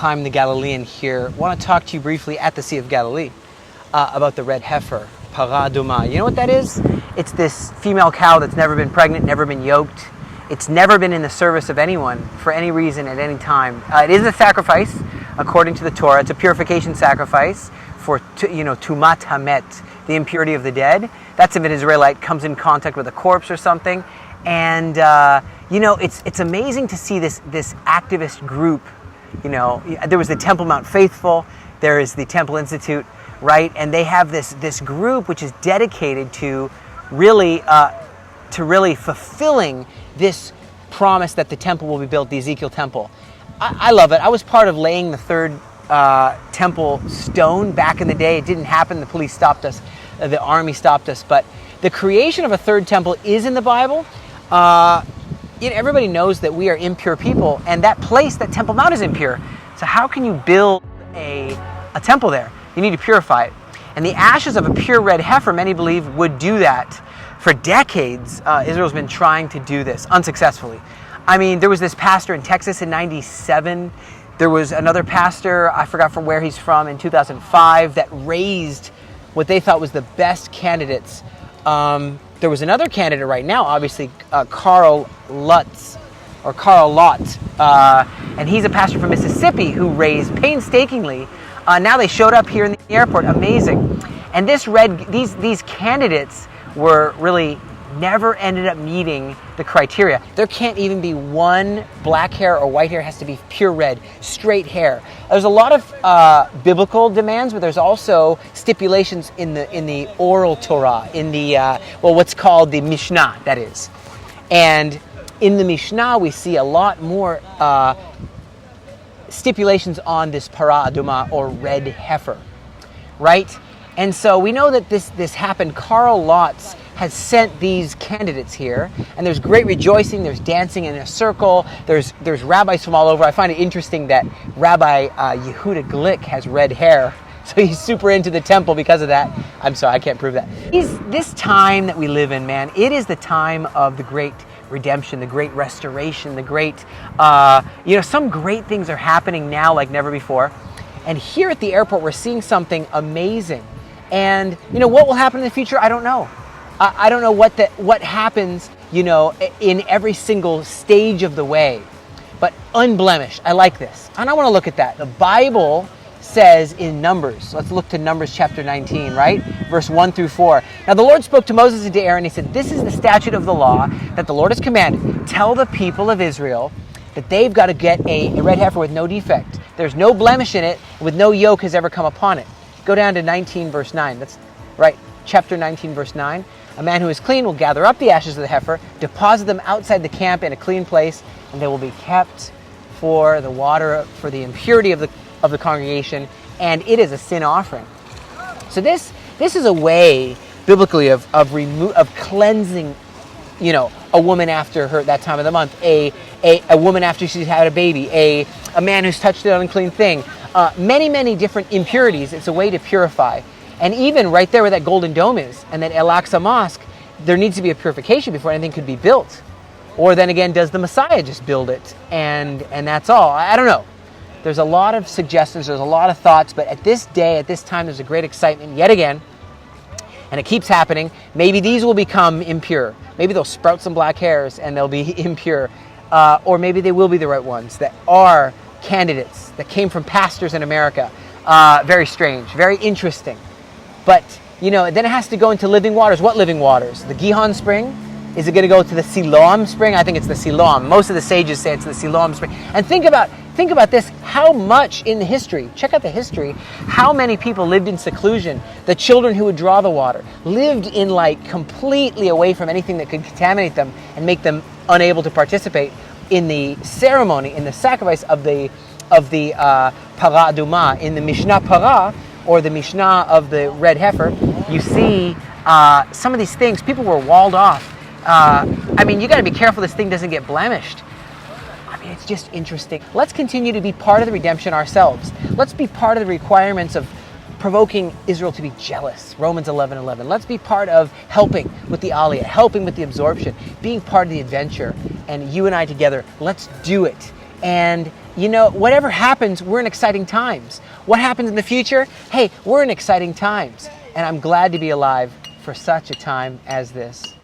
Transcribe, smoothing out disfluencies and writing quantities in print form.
Chaim the Galilean here. I want to talk to you briefly at the Sea of Galilee about the red heifer, para aduma. You know what that is? It's this female cow that's never been pregnant, never been yoked. It's never been in the service of anyone for any reason at any time. It is a sacrifice according to the Torah. It's a purification sacrifice for tumat hamet, the impurity of the dead. That's if an Israelite comes in contact with a corpse or something. And it's amazing to see this activist group. There was the Temple Mount Faithful, there is the Temple Institute, right? And they have this group which is dedicated to really fulfilling this promise that the temple will be built, the Ezekiel temple. I love it. I was part of laying the third temple stone back in the day. It didn't happen. The police stopped us. The army stopped us. But the creation of a third temple is in the Bible. Everybody knows that we are impure people, and that place, that Temple Mount, is impure. So how can you build a temple there? You need to purify it. And the ashes of a pure red heifer, many believe, would do that. For decades, Israel's been trying to do this unsuccessfully. I mean, there was this pastor in Texas in '97. There was another pastor, I forgot from where he's from, in 2005 that raised what they thought was the best candidates. There was another candidate right now, obviously, Carl Lutz, and he's a pastor from Mississippi who raised painstakingly. Now they showed up here in the airport, amazing. And these candidates were really never ended up meeting the criteria. There can't even be one black hair or white hair. It has to be pure red, straight hair. There's a lot of biblical demands, but there's also stipulations in the oral Torah, in the what's called the Mishnah, that is. And in the Mishnah, we see a lot more stipulations on this para aduma, or red heifer, right? And so we know that this happened. Carl Lotz has sent these candidates here, and there's great rejoicing, there's dancing in a circle, there's rabbis from all over. I find it interesting that Rabbi Yehuda Glick has red hair, so he's super into the temple because of that. I'm sorry, I can't prove that. This time that we live in, man, it is the time of the great redemption, the great restoration, the great, some great things are happening now like never before. And here at the airport, we're seeing something amazing. And, what will happen in the future? I don't know. I don't know what happens, in every single stage of the way. But unblemished. I like this. And I want to look at that. The Bible says in Numbers, let's look to Numbers chapter 19, right? Verse 1 through 4. Now the Lord spoke to Moses and to Aaron. He said, "This is the statute of the law that the Lord has commanded. Tell the people of Israel that they've got to get a red heifer with no defect. There's no blemish in it, with no yoke has ever come upon it." Go down to 19 verse 9. That's right, chapter 19 verse 9. "A man who is clean will gather up the ashes of the heifer, deposit them outside the camp in a clean place, and they will be kept for the water, for the impurity of the congregation, and it is a sin offering." So this is a way biblically of cleansing, a woman after that time of the month, a woman after she's had a baby, a man who's touched an unclean thing, many different impurities. It's a way to purify. And even right there where that Golden Dome is, and that Al-Aqsa Mosque, there needs to be a purification before anything could be built. Or then again, does the Messiah just build it? And that's all. I don't know. There's a lot of suggestions, there's a lot of thoughts, but at this day, at this time, there's a great excitement yet again. And it keeps happening. Maybe these will become impure. Maybe they'll sprout some black hairs and they'll be impure. Or maybe they will be the right ones that are candidates that came from pastors in America. Very strange, very interesting. But, then it has to go into living waters. What living waters? The Gihon spring? Is it going to go to the Siloam spring? I think it's the Siloam. Most of the sages say it's the Siloam spring. And think about this. How much in the history, check out the history, how many people lived in seclusion? The children who would draw the water lived in completely away from anything that could contaminate them and make them unable to participate in the ceremony, in the sacrifice of the para aduma. In the Mishnah para, or the Mishnah of the red heifer, you see some of these things. People were walled off. You got to be careful this thing doesn't get blemished. It's just interesting. Let's continue to be part of the redemption ourselves. Let's be part of the requirements of provoking Israel to be jealous. Romans 11:11. Let's be part of helping with the aliyah, helping with the absorption, being part of the adventure. And you and I together, let's do it. And you know, whatever happens, we're in exciting times. What happens in the future? Hey, we're in exciting times. And I'm glad to be alive for such a time as this.